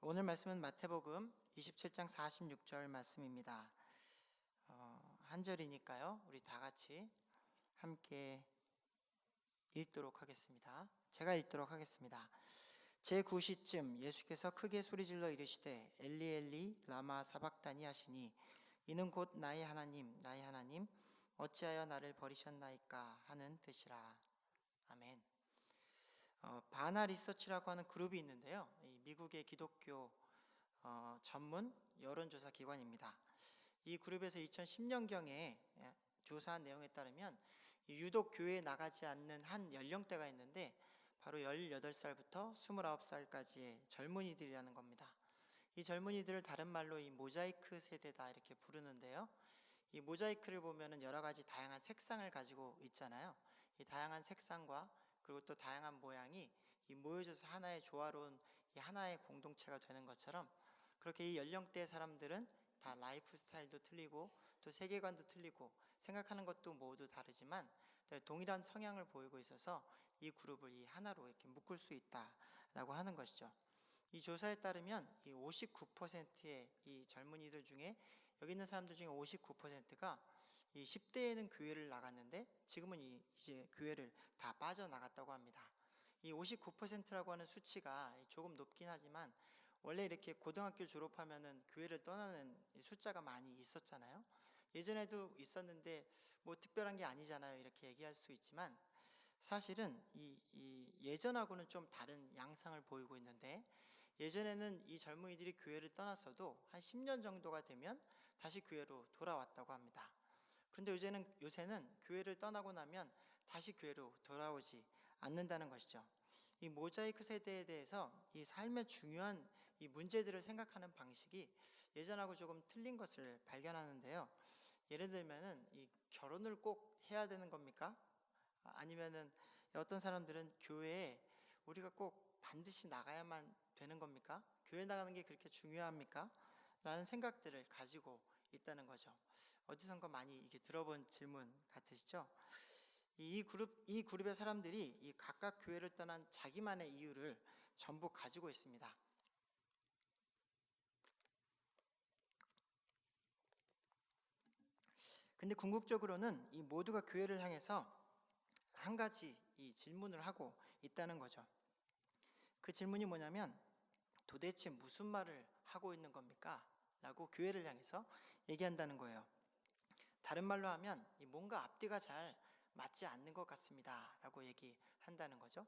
오늘 말씀은 마태복음 27장 46절 말씀입니다. 한 절이니까요. 우리 다 같이 함께 읽도록 하겠습니다. 제가 읽도록 하겠습니다. 제9시쯤 예수께서 크게 소리질러 이르시되 엘리 엘리 라마 사박다니 하시니 이는 곧 나의 하나님 나의 하나님 어찌하여 나를 버리셨나이까 하는 뜻이라. 아멘. 바나 리서치라고 하는 그룹이 있는데요. 이 미국의 기독교 전문 여론조사 기관입니다. 이 그룹에서 2010년경에 조사한 내용에 따르면 유독 교회에 나가지 않는 한 연령대가 있는데 바로 18살부터 29살까지의 젊은이들이라는 겁니다. 이 젊은이들을 다른 말로 이 모자이크 세대다 이렇게 부르는데요. 이 모자이크를 보면은 여러 가지 다양한 색상을 가지고 있잖아요. 이 다양한 색상과 그리고 또 다양한 모양이 이 모여져서 하나의 조화로운 이 하나의 공동체가 되는 것처럼 그렇게 이 연령대의 사람들은 다 라이프 스타일도 틀리고 또 세계관도 틀리고 생각하는 것도 모두 다르지만 동일한 성향을 보이고 있어서 이 그룹을 이 하나로 이렇게 묶을 수 있다라고 하는 것이죠. 이 조사에 따르면 이 59%의 이 젊은이들 중에 여기 있는 사람들 중에 59%가 이 10대에는 교회를 나갔는데 지금은 이제 교회를 다 빠져나갔다고 합니다. 이 59%라고 하는 수치가 조금 높긴 하지만 원래 이렇게 고등학교 졸업하면은 교회를 떠나는 숫자가 많이 있었잖아요. 예전에도 있었는데 뭐 특별한 게 아니잖아요. 이렇게 얘기할 수 있지만 사실은 이 예전하고는 좀 다른 양상을 보이고 있는데 예전에는 이 젊은이들이 교회를 떠났어도 한 10년 정도가 되면 다시 교회로 돌아왔다고 합니다. 그런데 요새는 교회를 떠나고 나면 다시 교회로 돌아오지 않는다는 것이죠. 이 모자이크 세대에 대해서 이 삶의 중요한 이 문제들을 생각하는 방식이 예전하고 조금 틀린 것을 발견하는데요. 예를 들면은 이 결혼을 꼭 해야 되는 겁니까? 아니면은 어떤 사람들은 교회에 우리가 꼭 반드시 나가야만 되는 겁니까? 교회 나가는 게 그렇게 중요합니까? 라는 생각들을 가지고 있다는 거죠. 어디선가 많이 이게 들어본 질문 같으시죠? 이 그룹의 사람들이 이 각각 교회를 떠난 자기만의 이유를 전부 가지고 있습니다. 근데 궁극적으로는 이 모두가 교회를 향해서 한 가지 이 질문을 하고 있다는 거죠. 그 질문이 뭐냐면 도대체 무슨 말을 하고 있는 겁니까? 라고 교회를 향해서 얘기한다는 거예요. 다른 말로 하면 뭔가 앞뒤가 잘 맞지 않는 것 같습니다 라고 얘기한다는 거죠.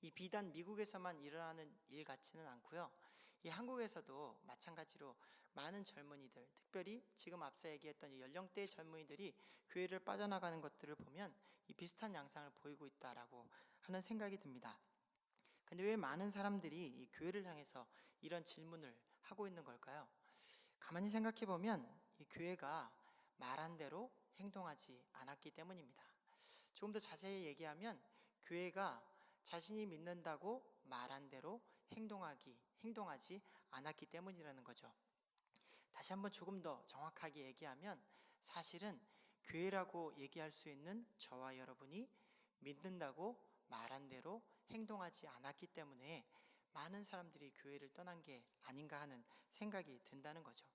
이 비단 미국에서만 일어나는 일 같지는 않고요. 이 한국에서도 마찬가지로 많은 젊은이들, 특별히 지금 앞서 얘기했던 이 연령대의 젊은이들이 교회를 빠져나가는 것들을 보면 이 비슷한 양상을 보이고 있다라고 하는 생각이 듭니다. 근데 왜 많은 사람들이 이 교회를 향해서 이런 질문을 하고 있는 걸까요? 가만히 생각해 보면 이 교회가 말한 대로 행동하지 않았기 때문입니다. 조금 더 자세히 얘기하면 교회가 자신이 믿는다고 말한 대로 행동하지 않았기 때문이라는 거죠. 다시 한번 조금 더 정확하게 얘기하면 사실은 교회라고 얘기할 수 있는 저와 여러분이 믿는다고 말한 대로 행동하지 않았기 때문에 많은 사람들이 교회를 떠난 게 아닌가 하는 생각이 든다는 거죠.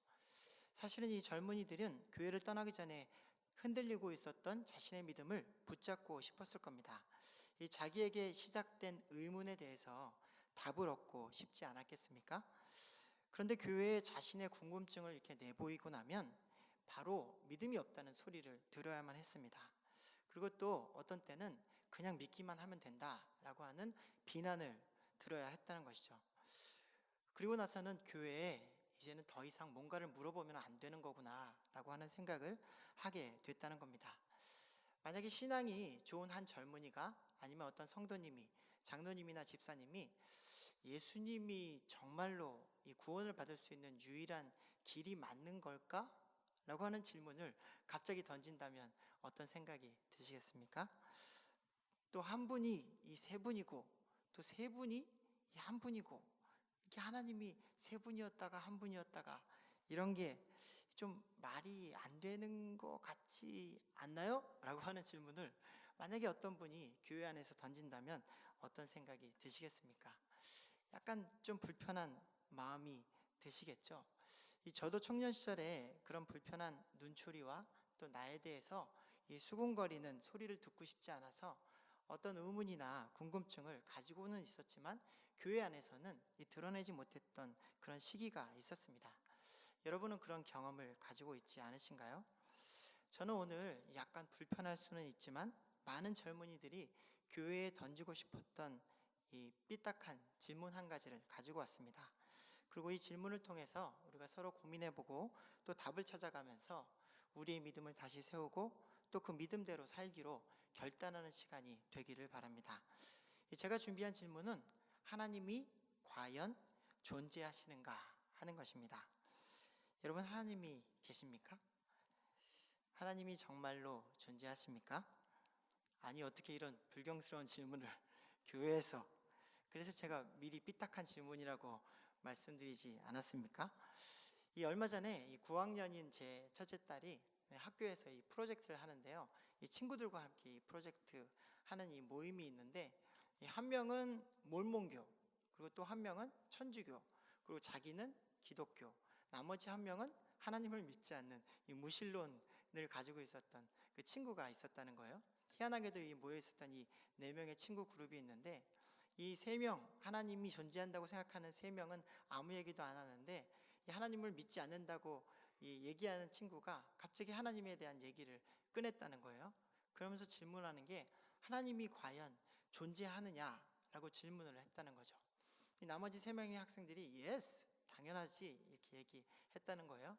사실은 이 젊은이들은 교회를 떠나기 전에 흔들리고 있었던 자신의 믿음을 붙잡고 싶었을 겁니다. 이 자기에게 시작된 의문에 대해서 답을 얻고 싶지 않았겠습니까? 그런데 교회에 자신의 궁금증을 이렇게 내보이고 나면 바로 믿음이 없다는 소리를 들어야만 했습니다. 그리고 또 어떤 때는 그냥 믿기만 하면 된다라고 하는 비난을 들어야 했다는 것이죠. 그리고 나서는 교회에 이제는 더 이상 뭔가를 물어보면 안 되는 거구나 라고 하는 생각을 하게 됐다는 겁니다. 만약에 신앙이 좋은 한 젊은이가 아니면 어떤 성도님이, 장로님이나 집사님이 예수님이 정말로 이 구원을 받을 수 있는 유일한 길이 맞는 걸까? 라고 하는 질문을 갑자기 던진다면 어떤 생각이 드시겠습니까? 또 한 분이 이 세 분이고 또 세 분이 이 한 분이고 이렇게 하나님이 세 분이었다가 한 분이었다가 이런 게 좀 말이 안 되는 것 같지 않나요? 라고 하는 질문을 만약에 어떤 분이 교회 안에서 던진다면 어떤 생각이 드시겠습니까? 약간 좀 불편한 마음이 드시겠죠. 저도 청년 시절에 그런 불편한 눈초리와 또 나에 대해서 이 수군거리는 소리를 듣고 싶지 않아서 어떤 의문이나 궁금증을 가지고는 있었지만 교회 안에서는 드러내지 못했던 그런 시기가 있었습니다. 여러분은 그런 경험을 가지고 있지 않으신가요? 저는 오늘 약간 불편할 수는 있지만 많은 젊은이들이 교회에 던지고 싶었던 이 삐딱한 질문 한 가지를 가지고 왔습니다. 그리고 이 질문을 통해서 우리가 서로 고민해보고 또 답을 찾아가면서 우리의 믿음을 다시 세우고 또 그 믿음대로 살기로 결단하는 시간이 되기를 바랍니다. 제가 준비한 질문은 하나님이 과연 존재하시는가 하는 것입니다. 여러분, 하나님이 계십니까? 하나님이 정말로 존재하십니까? 아니, 어떻게 이런 불경스러운 질문을 교회에서. 그래서 제가 미리 삐딱한 질문이라고 말씀드리지 않았습니까? 얼마 전에 9학년인 제 첫째 딸이 학교에서 이 프로젝트를 하는데요. 이 친구들과 함께 이 프로젝트 하는 이 모임이 있는데, 한 명은 몰몬교, 그리고 또 한 명은 천주교, 그리고 자기는 기독교, 나머지 한 명은 하나님을 믿지 않는 이 무신론을 가지고 있었던 그 친구가 있었다는 거예요. 희한하게도 이 모여 있었던 이 4명의 친구 그룹이 있는데, 이 3명, 하나님이 존재한다고 생각하는 3명은 아무 얘기도 안 하는데, 이 하나님을 믿지 않는다고 얘기하는 친구가 갑자기 하나님에 대한 얘기를 꺼냈다는 거예요. 그러면서 질문하는 게 하나님이 과연 존재하느냐라고 질문을 했다는 거죠. 이 나머지 3명의 학생들이 yes, 당연하지 이렇게 얘기했다는 거예요.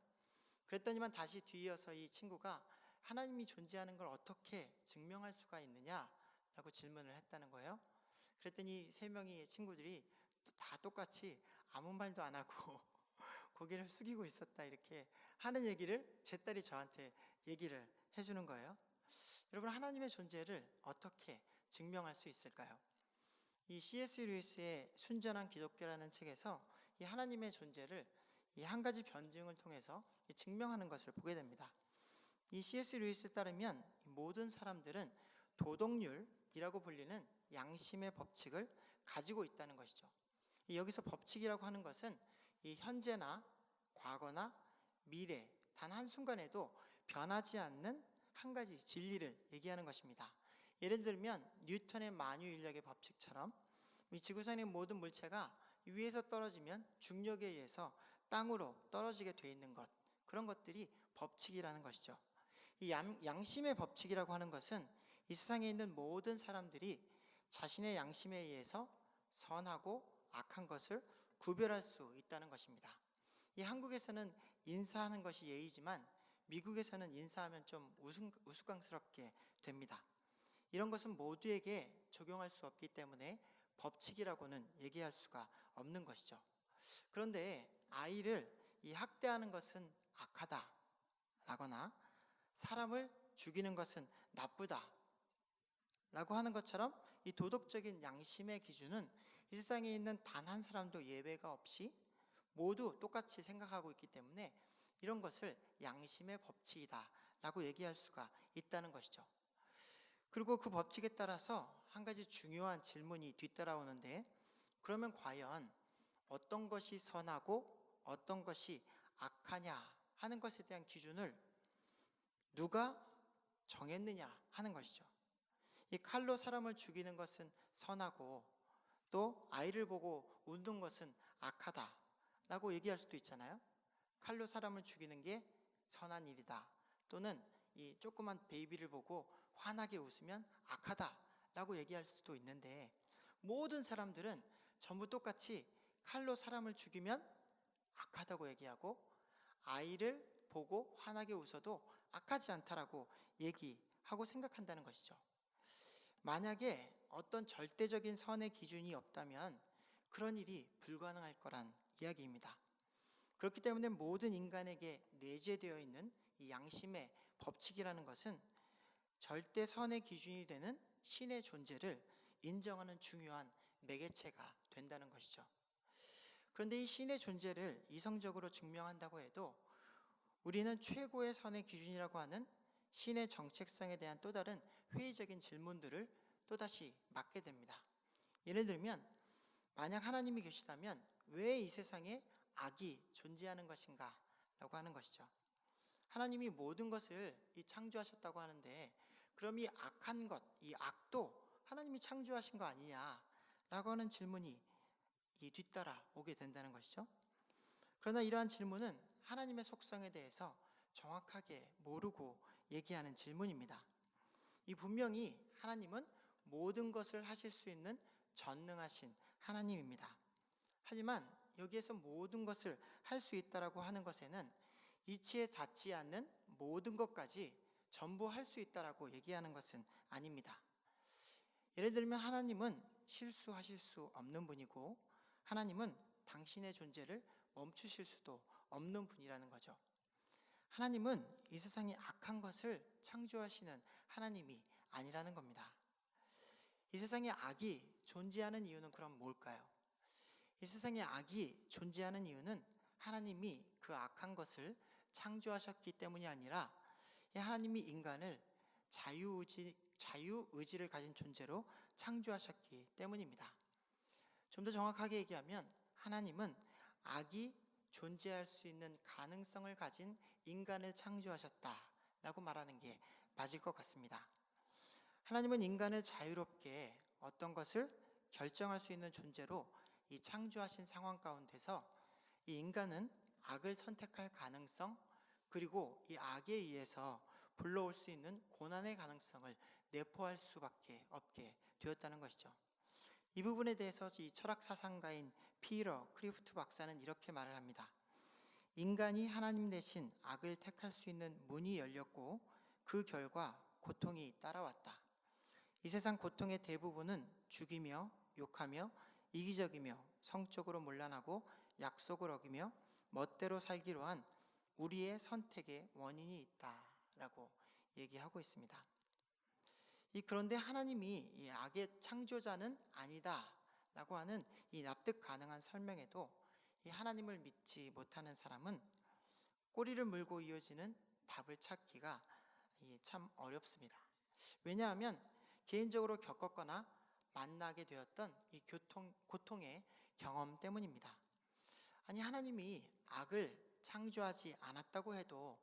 그랬더니만 다시 뒤이어서 이 친구가 하나님이 존재하는 걸 어떻게 증명할 수가 있느냐라고 질문을 했다는 거예요. 그랬더니 3명의 친구들이 다 똑같이 아무 말도 안 하고 고개를 숙이고 있었다 이렇게 하는 얘기를 제 딸이 저한테 얘기를 해주는 거예요. 여러분, 하나님의 존재를 어떻게 증명할 수 있을까요? 이 C.S. 루이스의 순전한 기독교라는 책에서 이 하나님의 존재를 이 한 가지 변증을 통해서 증명하는 것을 보게 됩니다. 이 C.S. 루이스에 따르면 모든 사람들은 도덕률이라고 불리는 양심의 법칙을 가지고 있다는 것이죠. 여기서 법칙이라고 하는 것은 이 현재나 과거나 미래 단 한순간에도 변하지 않는 한 가지 진리를 얘기하는 것입니다. 예를 들면 뉴턴의 만유인력의 법칙처럼 이 지구상의 모든 물체가 위에서 떨어지면 중력에 의해서 땅으로 떨어지게 돼 있는 것, 그런 것들이 법칙이라는 것이죠. 이 양심의 법칙이라고 하는 것은 이 세상에 있는 모든 사람들이 자신의 양심에 의해서 선하고 악한 것을 구별할 수 있다는 것입니다. 이 한국에서는 인사하는 것이 예의지만 미국에서는 인사하면 좀 우스꽝스럽게 됩니다. 이런 것은 모두에게 적용할 수 없기 때문에 법칙이라고는 얘기할 수가 없는 것이죠. 그런데 아이를 학대하는 것은 악하다라거나 사람을 죽이는 것은 나쁘다 라고 하는 것처럼 이 도덕적인 양심의 기준은 이 세상에 있는 단 한 사람도 예외가 없이 모두 똑같이 생각하고 있기 때문에 이런 것을 양심의 법칙이다 라고 얘기할 수가 있다는 것이죠. 그리고 그 법칙에 따라서 한 가지 중요한 질문이 뒤따라오는데, 그러면 과연 어떤 것이 선하고 어떤 것이 악하냐 하는 것에 대한 기준을 누가 정했느냐 하는 것이죠. 이 칼로 사람을 죽이는 것은 선하고 또 아이를 보고 웃는 것은 악하다라고 얘기할 수도 있잖아요. 칼로 사람을 죽이는 게 선한 일이다, 또는 이 조그만 베이비를 보고 환하게 웃으면 악하다라고 얘기할 수도 있는데, 모든 사람들은 전부 똑같이 칼로 사람을 죽이면 악하다고 얘기하고 아이를 보고 환하게 웃어도 악하지 않다라고 얘기하고 생각한다는 것이죠. 만약에 어떤 절대적인 선의 기준이 없다면 그런 일이 불가능할 거란 이야기입니다. 그렇기 때문에 모든 인간에게 내재되어 있는 이 양심의 법칙이라는 것은 절대 선의 기준이 되는 신의 존재를 인정하는 중요한 매개체가 된다는 것이죠. 그런데 이 신의 존재를 이성적으로 증명한다고 해도 우리는 최고의 선의 기준이라고 하는 신의 정체성에 대한 또 다른 회의적인 질문들을 또다시 맞게 됩니다. 예를 들면 만약 하나님이 계시다면 왜 이 세상에 악이 존재하는 것인가? 라고 하는 것이죠. 하나님이 모든 것을 창조하셨다고 하는데 그럼 이 악한 것, 이 악도 하나님이 창조하신 거 아니냐? 라고 하는 질문이 뒤따라 오게 된다는 것이죠. 그러나 이러한 질문은 하나님의 속성에 대해서 정확하게 모르고 얘기하는 질문입니다. 이 분명히 하나님은 모든 것을 하실 수 있는 전능하신 하나님입니다. 하지만 여기에서 모든 것을 할 수 있다라고 하는 것에는 이치에 닿지 않는 모든 것까지 전부 할 수 있다라고 얘기하는 것은 아닙니다. 예를 들면 하나님은 실수하실 수 없는 분이고 하나님은 당신의 존재를 멈추실 수도 없는 분이라는 거죠. 하나님은 이 세상에 악한 것을 창조하시는 하나님이 아니라는 겁니다. 이 세상에 악이 존재하는 이유는 그럼 뭘까요? 이 세상에 악이 존재하는 이유는 하나님이 그 악한 것을 창조하셨기 때문이 아니라 하나님이 인간을 자유의지를 가진 존재로 창조하셨기 때문입니다. 좀 더 정확하게 얘기하면 하나님은 악이 존재할 수 있는 가능성을 가진 인간을 창조하셨다라고 말하는 게 맞을 것 같습니다. 하나님은 인간을 자유롭게 어떤 것을 결정할 수 있는 존재로 이 창조하신 상황 가운데서 이 인간은 악을 선택할 가능성 그리고 이 악에 의해서 불러올 수 있는 고난의 가능성을 내포할 수밖에 없게 되었다는 것이죠. 이 부분에 대해서 이 철학 사상가인 피터 크리프트 박사는 이렇게 말을 합니다. 인간이 하나님 대신 악을 택할 수 있는 문이 열렸고 그 결과 고통이 따라왔다. 이 세상 고통의 대부분은 죽이며 욕하며 이기적이며 성적으로 문란하고 약속을 어기며 멋대로 살기로 한 우리의 선택의 원인이 있다라고 얘기하고 있습니다. 그런데 하나님이 이 악의 창조자는 아니다라고 하는 이 납득 가능한 설명에도 이 하나님을 믿지 못하는 사람은 꼬리를 물고 이어지는 답을 찾기가 참 어렵습니다. 왜냐하면 개인적으로 겪었거나 만나게 되었던 이 고통의 경험 때문입니다. 아니 하나님이 악을 창조하지 않았다고 해도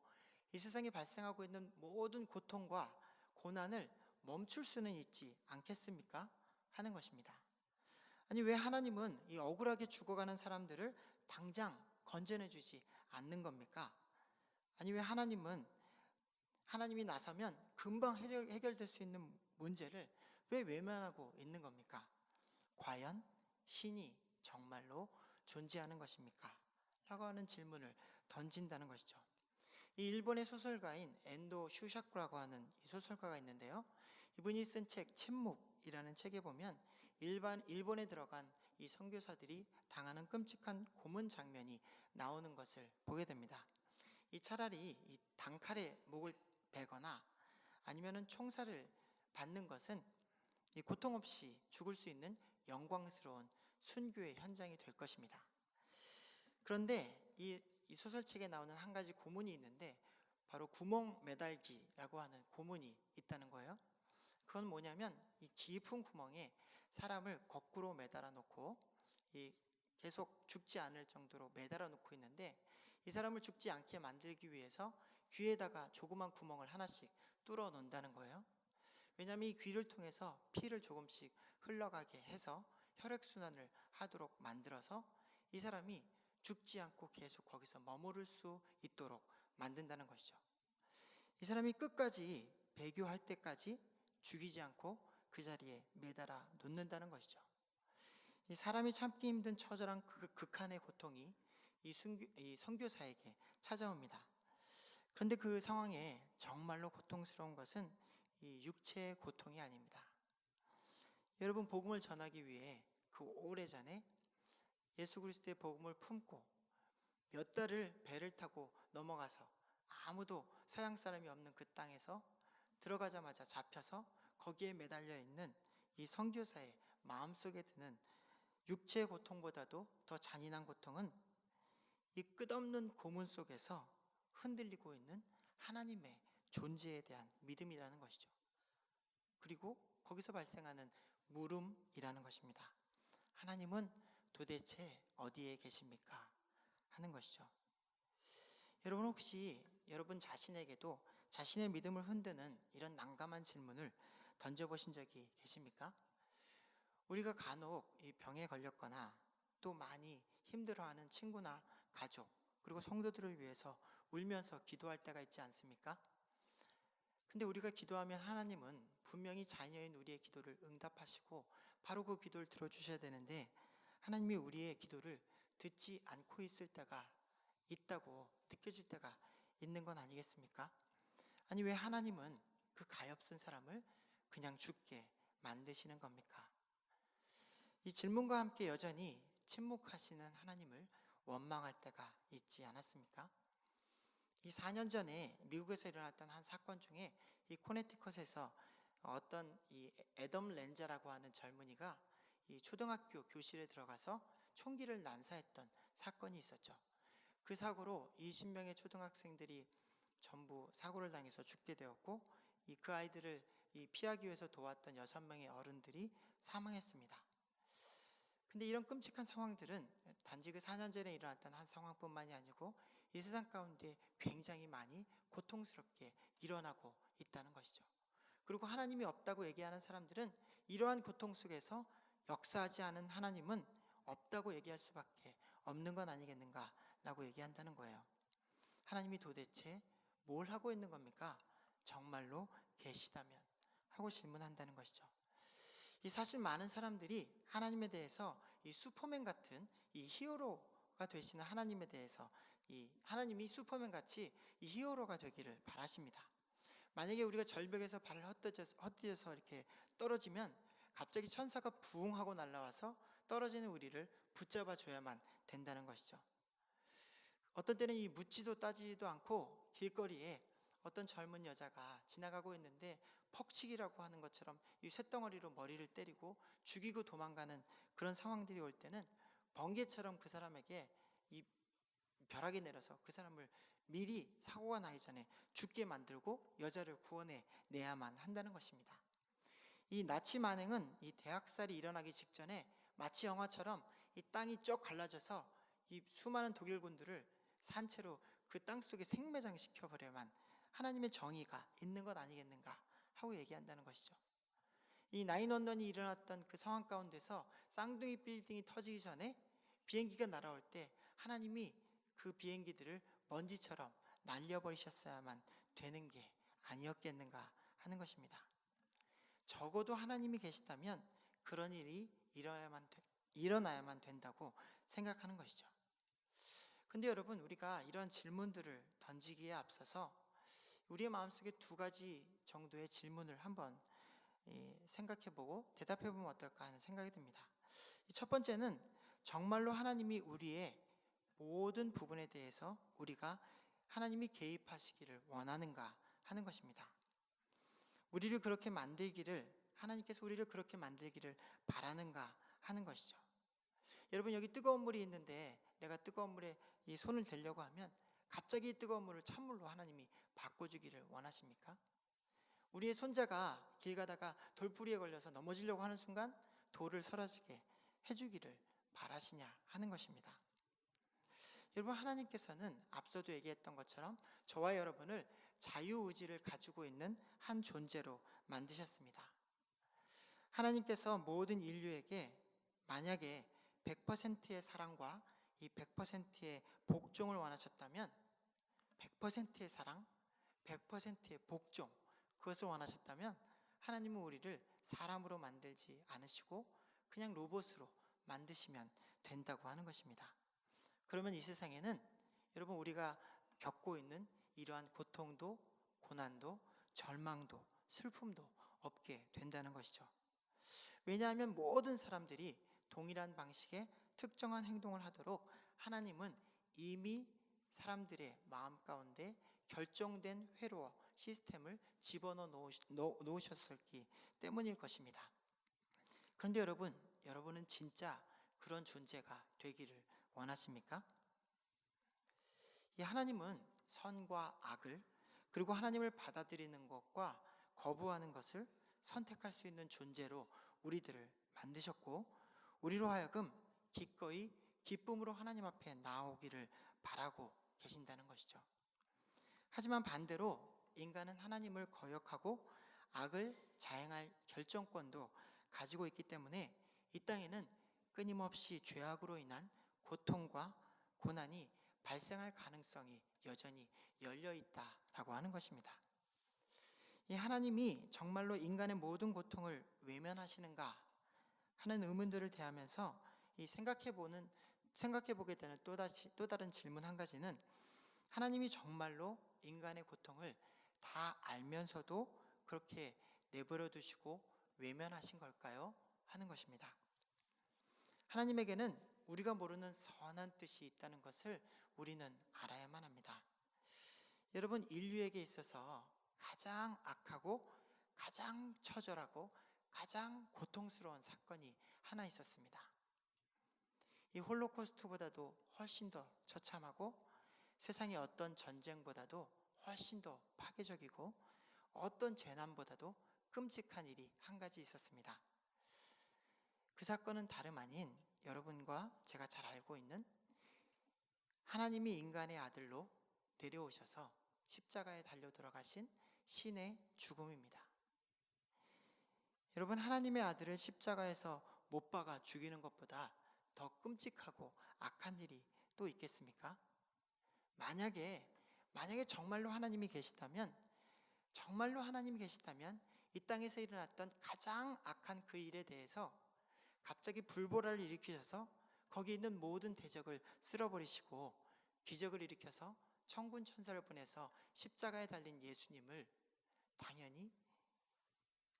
이 세상에 발생하고 있는 모든 고통과 고난을 멈출 수는 있지 않겠습니까? 하는 것입니다. 아니 왜 하나님은 이 억울하게 죽어가는 사람들을 당장 건져내 주지 않는 겁니까? 아니 왜 하나님이 나서면 금방 해결될 수 있는 문제를 왜 외면하고 있는 겁니까? 과연 신이 정말로 존재하는 것입니까? 라고 하는 질문을 던진다는 것이죠. 이 일본의 소설가인 엔도 슈샤쿠라고 하는 이 소설가가 있는데요. 이분이 쓴 책 침묵이라는 책에 보면 일본에 들어간 이 선교사들이 당하는 끔찍한 고문 장면이 나오는 것을 보게 됩니다. 차라리 이 단칼에 목을 베거나 아니면은 총살을 받는 것은 이 고통 없이 죽을 수 있는 영광스러운 순교의 현장이 될 것입니다. 그런데 이 소설책에 나오는 한 가지 고문이 있는데 바로 구멍 매달기라고 하는 고문이 있다는 거예요. 그건 뭐냐면 이 깊은 구멍에 사람을 거꾸로 매달아 놓고 계속 죽지 않을 정도로 매달아 놓고 있는데 이 사람을 죽지 않게 만들기 위해서 귀에다가 조그만 구멍을 하나씩 뚫어 놓는다는 거예요. 왜냐하면 이 귀를 통해서 피를 조금씩 흘러가게 해서 혈액순환을 하도록 만들어서 이 사람이 죽지 않고 계속 거기서 머무를 수 있도록 만든다는 것이죠. 이 사람이 끝까지 배교할 때까지 죽이지 않고 그 자리에 매달아 놓는다는 것이죠. 이 사람이 참기 힘든 처절한 극한의 고통이 이 선교사에게 찾아옵니다. 그런데 그 상황에 정말로 고통스러운 것은 이 육체의 고통이 아닙니다. 여러분 복음을 전하기 위해 그 오래전에 예수 그리스도의 복음을 품고 몇 달을 배를 타고 넘어가서 아무도 서양 사람이 없는 그 땅에서 들어가자마자 잡혀서 거기에 매달려 있는 이 선교사의 마음속에 드는 육체의 고통보다도 더 잔인한 고통은 이 끝없는 고문 속에서 흔들리고 있는 하나님의 존재에 대한 믿음이라는 것이죠. 그리고 거기서 발생하는 물음이라는 것입니다. 하나님은 도대체 어디에 계십니까? 하는 것이죠. 여러분 혹시 여러분 자신에게도 자신의 믿음을 흔드는 이런 난감한 질문을 던져보신 적이 계십니까? 우리가 간혹 이 병에 걸렸거나 또 많이 힘들어하는 친구나 가족 그리고 성도들을 위해서 울면서 기도할 때가 있지 않습니까? 근데 우리가 기도하면 하나님은 분명히 자녀인 우리의 기도를 응답하시고 바로 그 기도를 들어주셔야 되는데 하나님이 우리의 기도를 듣지 않고 있을 때가 있다고 느껴질 때가 있는 건 아니겠습니까? 아니 왜 하나님은 그 가엾은 사람을 그냥 죽게 만드시는 겁니까? 이 질문과 함께 여전히 침묵하시는 하나님을 원망할 때가 있지 않았습니까? 이 4년 전에 미국에서 일어났던 한 사건 중에 이 코네티컷에서 어떤 이 애덤 렌저라고 하는 젊은이가 이 초등학교 교실에 들어가서 총기를 난사했던 사건이 있었죠. 그 사고로 20명의 초등학생들이 전부 사고를 당해서 죽게 되었고 그 아이들을 피하기 위해서 도왔던 6명의 어른들이 사망했습니다. 근데 이런 끔찍한 상황들은 단지 그 4년 전에 일어났던 한 상황뿐만이 아니고 이 세상 가운데 굉장히 많이 고통스럽게 일어나고 있다는 것이죠. 그리고 하나님이 없다고 얘기하는 사람들은 이러한 고통 속에서 역사하지 않은 하나님은 없다고 얘기할 수밖에 없는 건 아니겠는가라고 얘기한다는 거예요. 하나님이 도대체 뭘 하고 있는 겁니까? 정말로 계시다면 하고 질문한다는 것이죠. 이 사실 많은 사람들이 하나님에 대해서 이 슈퍼맨 같은 이 히어로가 되시는 하나님에 대해서 이 하나님이 슈퍼맨 같이 이 히어로가 되기를 바라십니다. 만약에 우리가 절벽에서 발을 헛디뎌서 이렇게 떨어지면 갑자기 천사가 부웅 하고 날아와서 떨어지는 우리를 붙잡아 줘야만 된다는 것이죠. 어떤 때는 이 묻지도 따지지도 않고 길거리에 어떤 젊은 여자가 지나가고 있는데 퍽치기라고 하는 것처럼 이 쇳덩어리로 머리를 때리고 죽이고 도망가는 그런 상황들이 올 때는 번개처럼 그 사람에게 이 벼락이 내려서 그 사람을 미리 사고가 나기 전에 죽게 만들고 여자를 구원해 내야만 한다는 것입니다. 이 나치 만행은 이 대학살이 일어나기 직전에 마치 영화처럼 이 땅이 쭉 갈라져서 이 수많은 독일군들을 산채로 그 땅 속에 생매장시켜 버려야만 하나님의 정의가 있는 것 아니겠는가 하고 얘기한다는 것이죠. 이 9/11이 일어났던 그 상황 가운데서 쌍둥이 빌딩이 터지기 전에 비행기가 날아올 때 하나님이 그 비행기들을 먼지처럼 날려버리셨어야만 되는 게 아니었겠는가 하는 것입니다. 적어도 하나님이 계시다면 그런 일이 일어나야만 된다고 생각하는 것이죠. 근데 여러분 우리가 이런 질문들을 던지기에 앞서서 우리의 마음속에 2가지 정도의 질문을 한번 생각해보고 대답해보면 어떨까 하는 생각이 듭니다. 첫 번째는 정말로 하나님이 우리의 모든 부분에 대해서 우리가 하나님이 개입하시기를 원하는가 하는 것입니다. 하나님께서 우리를 그렇게 만들기를 바라는가 하는 것이죠. 여러분 여기 뜨거운 물이 있는데 내가 뜨거운 물에 이 손을 대려고 하면 갑자기 뜨거운 물을 찬물로 하나님이 바꿔주기를 원하십니까? 우리의 손자가 길 가다가 돌부리에 걸려서 넘어지려고 하는 순간 돌을 사라지게 해주기를 바라시냐 하는 것입니다. 여러분 하나님께서는 앞서도 얘기했던 것처럼 저와 여러분을 자유의지를 가지고 있는 한 존재로 만드셨습니다. 하나님께서 모든 인류에게 만약에 100%의 사랑과 이 100%의 복종을 원하셨다면 100%의 사랑, 100%의 복종 그것을 원하셨다면 하나님은 우리를 사람으로 만들지 않으시고 그냥 로봇으로 만드시면 된다고 하는 것입니다. 그러면 이 세상에는 여러분 우리가 겪고 있는 이러한 고통도 고난도 절망도 슬픔도 없게 된다는 것이죠. 왜냐하면 모든 사람들이 동일한 방식의 특정한 행동을 하도록 하나님은 이미 사람들의 마음 가운데 결정된 회로 시스템을 집어넣어 놓으셨기 때문일 것입니다. 그런데 여러분은 진짜 그런 존재가 되기를 원하십니까? 이 하나님은 선과 악을 그리고 하나님을 받아들이는 것과 거부하는 것을 선택할 수 있는 존재로 우리들을 만드셨고 우리로 하여금 기꺼이 기쁨으로 하나님 앞에 나오기를 바라고 계신다는 것이죠. 하지만 반대로 인간은 하나님을 거역하고 악을 자행할 결정권도 가지고 있기 때문에 이 땅에는 끊임없이 죄악으로 인한 고통과 고난이 발생할 가능성이 여전히 열려 있다라고 하는 것입니다. 이 하나님이 정말로 인간의 모든 고통을 외면하시는가 하는 의문들을 대하면서 이 생각해보게 되는 또 다른 질문 한 가지는, 하나님이 정말로 인간의 고통을 다 알면서도 그렇게 내버려 두시고 외면하신 걸까요? 하는 것입니다. 하나님에게는 우리가 모르는 선한 뜻이 있다는 것을 우리는 알아야만 합니다. 여러분, 인류에게 있어서 가장 악하고 가장 처절하고 가장 고통스러운 사건이 하나 있었습니다. 이 홀로코스트보다도 훨씬 더 처참하고 세상의 어떤 전쟁보다도 훨씬 더 파괴적이고 어떤 재난보다도 끔찍한 일이 한 가지 있었습니다. 그 사건은 다름 아닌 여러분과 제가 잘 알고 있는 하나님이 인간의 아들로 내려오셔서 십자가에 달려 들어가신 신의 죽음입니다. 여러분, 하나님의 아들을 십자가에서 못 박아 죽이는 것보다 더 끔찍하고 악한 일이 또 있겠습니까? 만약에 정말로 하나님이 계시다면 이 땅에서 일어났던 가장 악한 그 일에 대해서 갑자기 불보라를 일으키셔서 거기 있는 모든 대적을 쓸어버리시고 기적을 일으켜서 천군 천사를 보내서 십자가에 달린 예수님을 당연히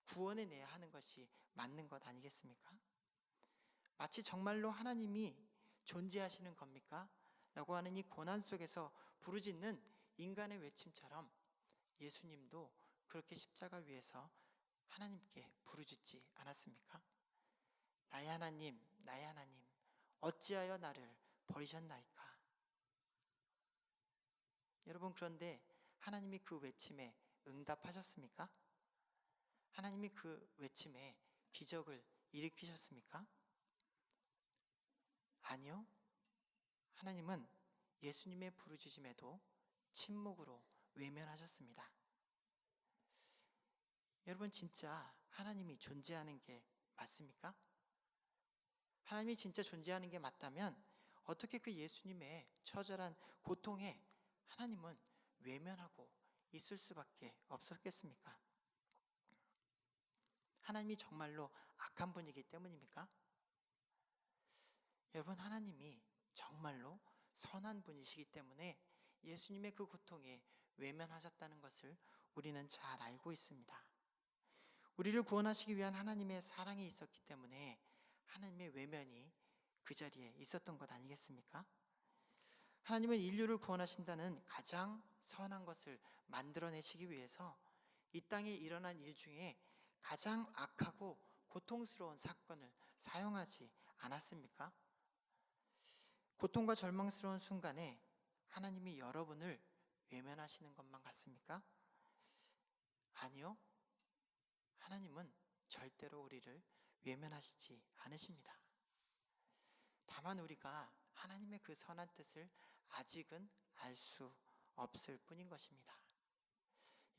구원해내야 하는 것이 맞는 것 아니겠습니까? 마치 정말로 하나님이 존재하시는 겁니까? 라고 하는 이 고난 속에서 부르짖는 인간의 외침처럼 예수님도 그렇게 십자가 위에서 하나님께 부르짖지 않았습니까? 나의 하나님, 나의 하나님, 어찌하여 나를 버리셨나이까? 여러분, 그런데 하나님이 그 외침에 응답하셨습니까? 하나님이 그 외침에 기적을 일으키셨습니까? 아니요. 하나님은 예수님의 부르짖음에도 침묵으로 외면하셨습니다. 여러분, 진짜 하나님이 존재하는 게 맞습니까? 하나님이 진짜 존재하는 게 맞다면 어떻게 그 예수님의 처절한 고통에 하나님은 외면하고 있을 수밖에 없었겠습니까? 하나님이 정말로 악한 분이기 때문입니까? 여러분, 하나님이 정말로 선한 분이시기 때문에 예수님의 그 고통에 외면하셨다는 것을 우리는 잘 알고 있습니다. 우리를 구원하시기 위한 하나님의 사랑이 있었기 때문에 하나님의 외면이 그 자리에 있었던 것 아니겠습니까? 하나님은 인류를 구원하신다는 가장 선한 것을 만들어내시기 위해서 이 땅에 일어난 일 중에 가장 악하고 고통스러운 사건을 사용하지 않았습니까? 고통과 절망스러운 순간에 하나님이 여러분을 외면하시는 것만 같습니까? 아니요. 하나님은 절대로 우리를 외면하시지 않으십니다. 다만 우리가 하나님의 그 선한 뜻을 아직은 알 수 없을 뿐인 것입니다.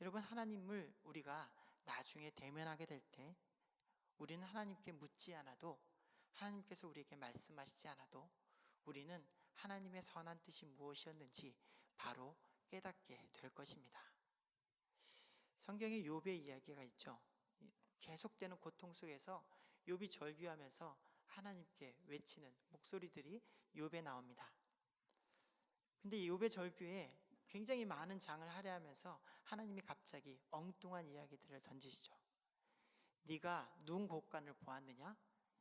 여러분, 하나님을 우리가 나중에 대면하게 될 때 우리는 하나님께 묻지 않아도, 하나님께서 우리에게 말씀하시지 않아도 우리는 하나님의 선한 뜻이 무엇이었는지 바로 깨닫게 될 것입니다. 성경에 욥의 이야기가 있죠. 계속되는 고통 속에서 욥이 절규하면서 하나님께 외치는 목소리들이 욥에 나옵니다. 근데 욥의 절규에 굉장히 많은 장을 할애하면서 하나님이 갑자기 엉뚱한 이야기들을 던지시죠. 네가 눈 곡간을 보았느냐?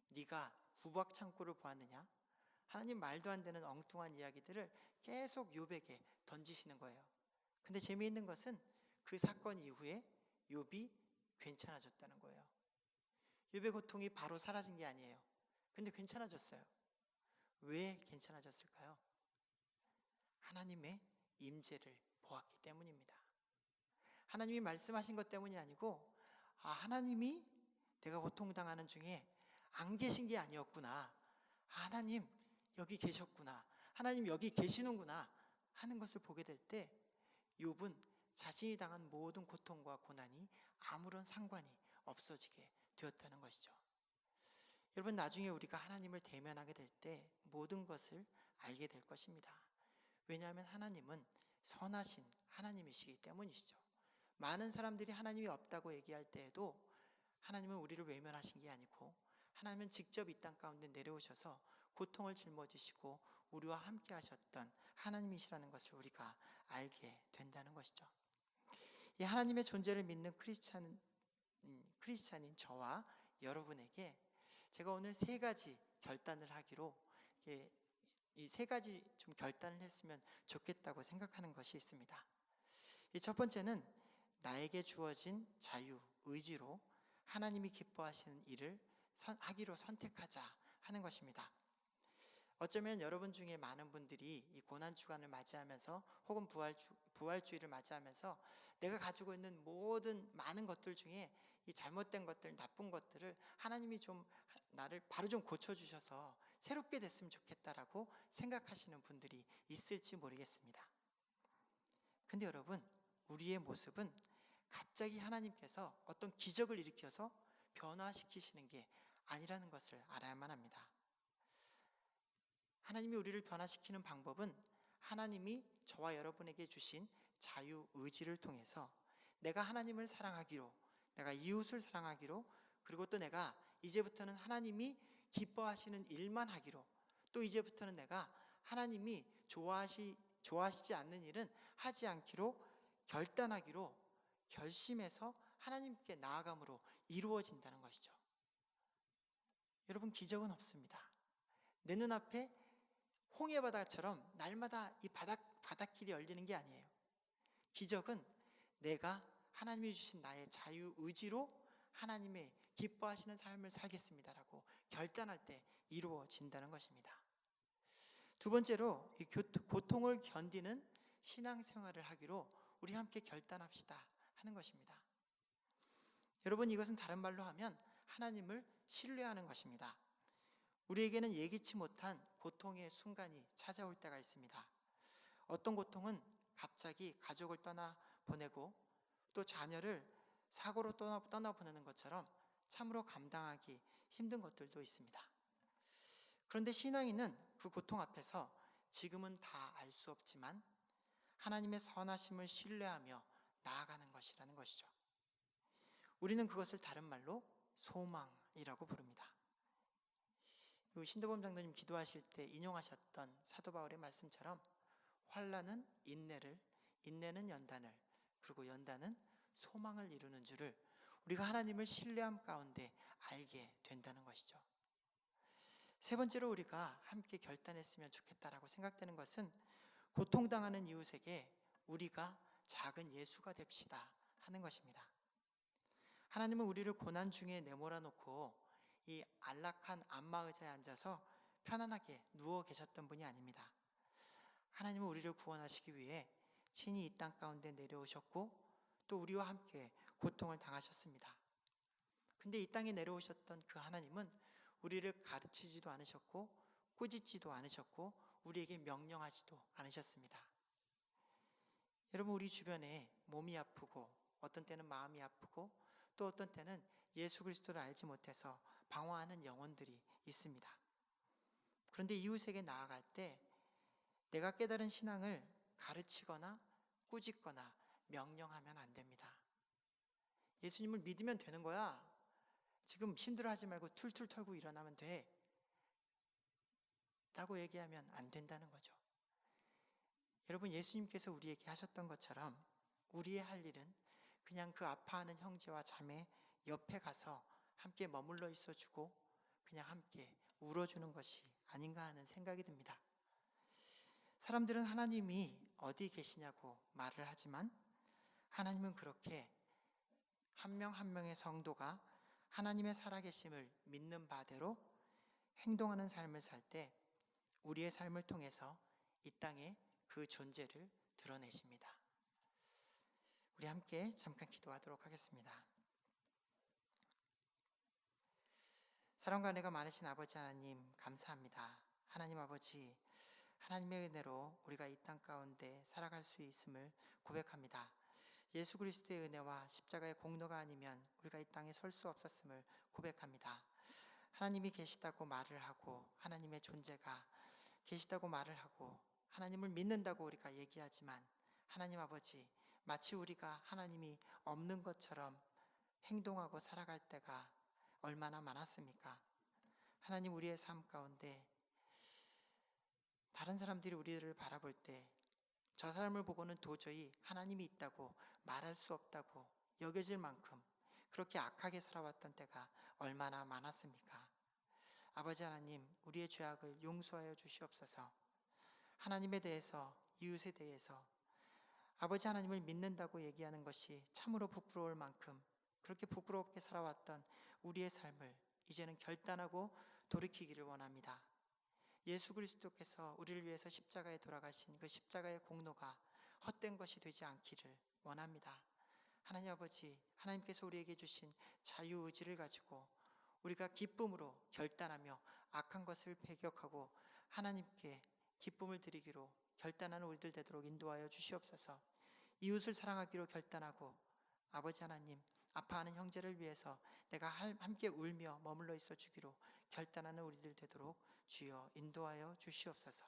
네가 구박 창고를 보았느냐? 하나님 말도 안 되는 엉뚱한 이야기들을 계속 욥에게 던지시는 거예요. 근데 재미있는 것은 그 사건 이후에 욥이 괜찮아졌다는 거예요. 욥의 고통이 바로 사라진 게 아니에요. 근데 괜찮아졌어요. 왜 괜찮아졌을까요? 하나님의 임재를 보았기 때문입니다. 하나님이 말씀하신 것 때문이 아니고, 하나님이 내가 고통당하는 중에 안 계신 게 아니었구나, 하나님 여기 계셨구나, 하나님 여기 계시는구나 하는 것을 보게 될 때 욥은 자신이 당한 모든 고통과 고난이 아무런 상관이 없어지게 되었다는 것이죠. 여러분, 나중에 우리가 하나님을 대면하게 될 때 모든 것을 알게 될 것입니다. 왜냐하면 하나님은 선하신 하나님이시기 때문이시죠. 많은 사람들이 하나님이 없다고 얘기할 때에도 하나님은 우리를 외면하신 게 아니고 하나님은 직접 이 땅 가운데 내려오셔서 고통을 짊어지시고 우리와 함께 하셨던 하나님이시라는 것을 우리가 알게 된다는 것이죠. 이 하나님의 존재를 믿는 크리스찬인 저와 여러분에게 제가 오늘 세 가지 결단을 하기로, 이 세 가지 좀 결단을 했으면 좋겠다고 생각하는 것이 있습니다. 이 첫 번째는 나에게 주어진 자유, 의지로 하나님이 기뻐하시는 일을 하기로 선택하자 하는 것입니다. 어쩌면 여러분 중에 많은 분들이 이 고난주간을 맞이하면서 혹은 부활주의를 맞이하면서 내가 가지고 있는 모든 많은 것들 중에 이 잘못된 것들, 나쁜 것들을 하나님이 좀 나를 바로 좀 고쳐주셔서 새롭게 됐으면 좋겠다라고 생각하시는 분들이 있을지 모르겠습니다. 근데 여러분, 우리의 모습은 갑자기 하나님께서 어떤 기적을 일으켜서 변화시키시는 게 아니라는 것을 알아야만 합니다. 하나님이 우리를 변화시키는 방법은 하나님이 저와 여러분에게 주신 자유의지를 통해서 내가 하나님을 사랑하기로, 내가 이웃을 사랑하기로, 그리고 또 내가 이제부터는 하나님이 기뻐하시는 일만 하기로, 또 이제부터는 내가 하나님이 좋아하시지 않는 일은 하지 않기로 결단하기로 결심해서 하나님께 나아감으로 이루어진다는 것이죠. 여러분, 기적은 없습니다. 내 눈앞에 홍해바다처럼 날마다 이 바닷길이 열리는 게 아니에요. 기적은 내가 하나님이 주신 나의 자유의지로 하나님의 기뻐하시는 삶을 살겠습니다라고 결단할 때 이루어진다는 것입니다. 두 번째로, 이 고통을 견디는 신앙생활을 하기로 우리 함께 결단합시다 하는 것입니다. 여러분, 이것은 다른 말로 하면 하나님을 신뢰하는 것입니다. 우리에게는 예기치 못한 고통의 순간이 찾아올 때가 있습니다. 어떤 고통은 갑자기 가족을 떠나보내고 또 자녀를 사고로 떠나보내는 것처럼 참으로 감당하기 힘든 것들도 있습니다. 그런데 신앙인은 그 고통 앞에서 지금은 다 알 수 없지만 하나님의 선하심을 신뢰하며 나아가는 것이라는 것이죠. 우리는 그것을 다른 말로 소망이라고 부릅니다. 신도범 장로님 기도하실 때 인용하셨던 사도 바울의 말씀처럼 환난은 인내를, 인내는 연단을, 그리고 연단은 소망을 이루는 줄을 우리가 하나님을 신뢰함 가운데 알게 된다는 것이죠. 세 번째로 우리가 함께 결단했으면 좋겠다라고 생각되는 것은 고통당하는 이웃에게 우리가 작은 예수가 됩시다 하는 것입니다. 하나님은 우리를 고난 중에 내몰아 놓고 이 안락한 안마의자에 앉아서 편안하게 누워 계셨던 분이 아닙니다. 하나님은 우리를 구원하시기 위해 친히 이 땅 가운데 내려오셨고 또 우리와 함께 고통을 당하셨습니다. 근데 이 땅에 내려오셨던 그 하나님은 우리를 가르치지도 않으셨고 꾸짖지도 않으셨고 우리에게 명령하지도 않으셨습니다. 여러분, 우리 주변에 몸이 아프고 어떤 때는 마음이 아프고 또 어떤 때는 예수 그리스도를 알지 못해서 방황하는 영혼들이 있습니다. 그런데 이웃에게 나아갈 때 내가 깨달은 신앙을 가르치거나 꾸짖거나 명령하면 안 됩니다. 예수님을 믿으면 되는 거야. 지금 힘들어하지 말고 툴툴 털고 일어나면 돼 라고 얘기하면 안 된다는 거죠. 여러분, 예수님께서 우리에게 하셨던 것처럼 우리의 할 일은 그냥 그 아파하는 형제와 자매 옆에 가서 함께 머물러 있어주고 그냥 함께 울어주는 것이 아닌가 하는 생각이 듭니다. 사람들은 하나님이 어디 계시냐고 말을 하지만 하나님은 그렇게 한 명 한 명의 성도가 하나님의 살아계심을 믿는 바대로 행동하는 삶을 살 때 우리의 삶을 통해서 이 땅에 그 존재를 드러내십니다. 우리 함께 잠깐 기도하도록 하겠습니다. 사랑과 은혜가 많으신 아버지 하나님 감사합니다. 하나님 아버지, 하나님의 은혜로 우리가 이 땅 가운데 살아갈 수 있음을 고백합니다. 예수 그리스도의 은혜와 십자가의 공로가 아니면 우리가 이 땅에 설 수 없었음을 고백합니다. 하나님이 계시다고 말을 하고, 하나님의 존재가 계시다고 말을 하고, 하나님을 믿는다고 우리가 얘기하지만, 하나님 아버지, 마치 우리가 하나님이 없는 것처럼 행동하고 살아갈 때가 얼마나 많았습니까? 하나님, 우리의 삶 가운데 다른 사람들이 우리를 바라볼 때 저 사람을 보고는 도저히 하나님이 있다고 말할 수 없다고 여겨질 만큼 그렇게 악하게 살아왔던 때가 얼마나 많았습니까? 아버지 하나님, 우리의 죄악을 용서하여 주시옵소서. 하나님에 대해서, 이웃에 대해서 아버지 하나님을 믿는다고 얘기하는 것이 참으로 부끄러울 만큼 그렇게 부끄럽게 살아왔던 우리의 삶을 이제는 결단하고 돌이키기를 원합니다. 예수 그리스도께서 우리를 위해서 십자가에 돌아가신 그 십자가의 공로가 헛된 것이 되지 않기를 원합니다. 하나님 아버지, 하나님께서 우리에게 주신 자유의지를 가지고 우리가 기쁨으로 결단하며 악한 것을 배격하고 하나님께 기쁨을 드리기로 결단하는 우리들 되도록 인도하여 주시옵소서. 이웃을 사랑하기로 결단하고 아버지 하나님, 아파하는 형제를 위해서 내가 함께 울며 머물러 있어 주기로 결단하는 우리들 되도록 주여 인도하여 주시옵소서.